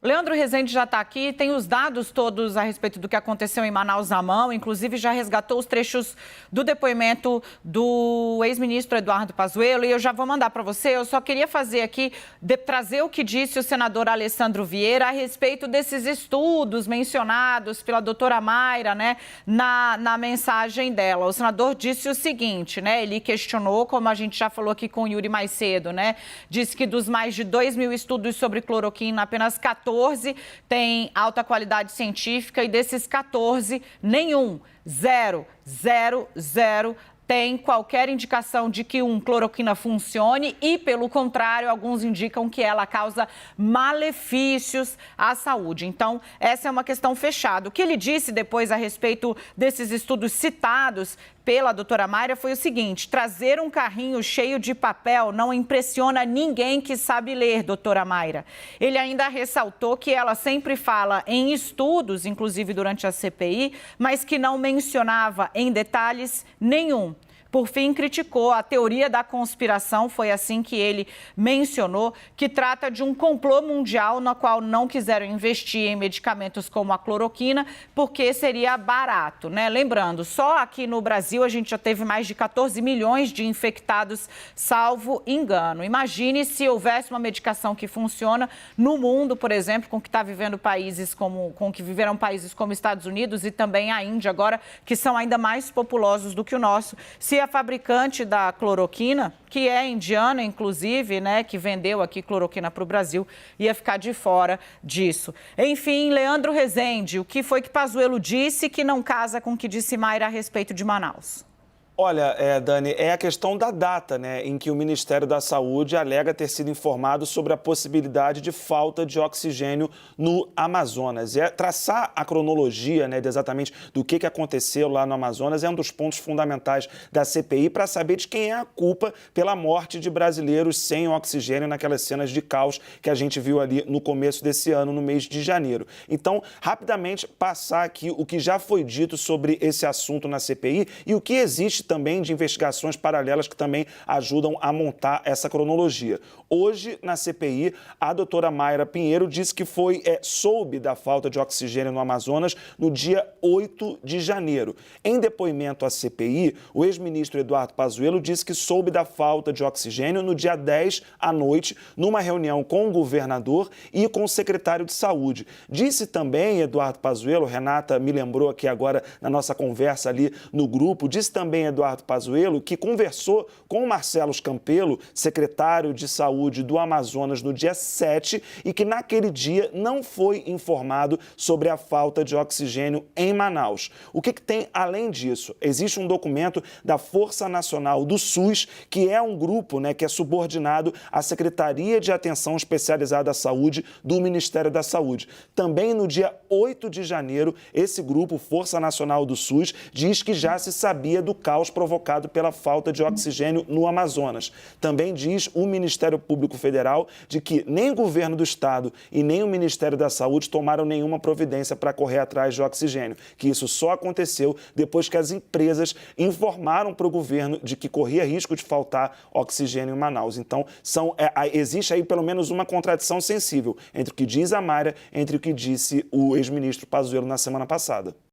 Leandro Rezende já está aqui, tem os dados todos a respeito do que aconteceu em Manaus à mão, inclusive já resgatou os trechos do depoimento do ex-ministro Eduardo Pazuello, e eu já vou mandar para você. Eu só queria fazer aqui, trazer o que disse o senador Alessandro Vieira a respeito desses estudos mencionados pela doutora Mayra, né, na mensagem dela. O senador disse o seguinte, né, ele questionou, como a gente já falou aqui com o Yuri mais cedo, né, disse que dos mais de 2.000 estudos sobre cloroquina, apenas 14 tem alta qualidade científica e desses 14, nenhum, zero, tem qualquer indicação de que cloroquina funcione e, pelo contrário, alguns indicam que ela causa malefícios à saúde. Então, essa é uma questão fechada. O que ele disse depois a respeito desses estudos citados pela doutora Mayra foi o seguinte: trazer um carrinho cheio de papel não impressiona ninguém que sabe ler, doutora Mayra. Ele ainda ressaltou que ela sempre fala em estudos, inclusive durante a CPI, mas que não mencionava em detalhes nenhum. Por fim, criticou a teoria da conspiração, foi assim que ele mencionou, que trata de um complô mundial na qual não quiseram investir em medicamentos como a cloroquina, porque seria barato, né? Lembrando, só aqui no Brasil a gente já teve mais de 14 milhões de infectados, salvo engano. Imagine se houvesse uma medicação que funciona no mundo, por exemplo, com que está vivendo países com que viveram países como Estados Unidos e também a Índia agora, que são ainda mais populosos do que o nosso. Se a fabricante da cloroquina, que é indiana, inclusive, né, que vendeu aqui cloroquina para o Brasil, ia ficar de fora disso. Enfim, Leandro Rezende, o que foi que Pazuello disse que não casa com o que disse Mayra a respeito de Manaus? Olha, Dani, é a questão da data, né, em que o Ministério da Saúde alega ter sido informado sobre a possibilidade de falta de oxigênio no Amazonas. E traçar a cronologia, né, exatamente do que aconteceu lá no Amazonas é um dos pontos fundamentais da CPI para saber de quem é a culpa pela morte de brasileiros sem oxigênio naquelas cenas de caos que a gente viu ali no começo desse ano, no mês de janeiro. Então, rapidamente, passar aqui o que já foi dito sobre esse assunto na CPI e o que existe também de investigações paralelas que também ajudam a montar essa cronologia. Hoje, na CPI, a doutora Mayra Pinheiro disse que soube da falta de oxigênio no Amazonas no dia 8 de janeiro. Em depoimento à CPI, o ex-ministro Eduardo Pazuello disse que soube da falta de oxigênio no dia 10 à noite, numa reunião com o governador e com o secretário de Saúde. Disse também Eduardo Pazuello, Renata me lembrou aqui agora na nossa conversa ali no grupo, disse também Eduardo Pazuello, que conversou com o Marcelo Campelo, secretário de Saúde do Amazonas, no dia 7, e que naquele dia não foi informado sobre a falta de oxigênio em Manaus. O que tem além disso? Existe um documento da Força Nacional do SUS, que é um grupo, né, que é subordinado à Secretaria de Atenção Especializada à Saúde do Ministério da Saúde. Também no dia 8 de janeiro, esse grupo, Força Nacional do SUS, diz que já se sabia do caos provocado pela falta de oxigênio no Amazonas. Também diz o Ministério Público Federal de que nem o governo do estado e nem o Ministério da Saúde tomaram nenhuma providência para correr atrás de oxigênio, que isso só aconteceu depois que as empresas informaram para o governo de que corria risco de faltar oxigênio em Manaus. Então, existe aí pelo menos uma contradição sensível entre o que diz a Mayra, entre o que disse o ex-ministro Pazuello na semana passada.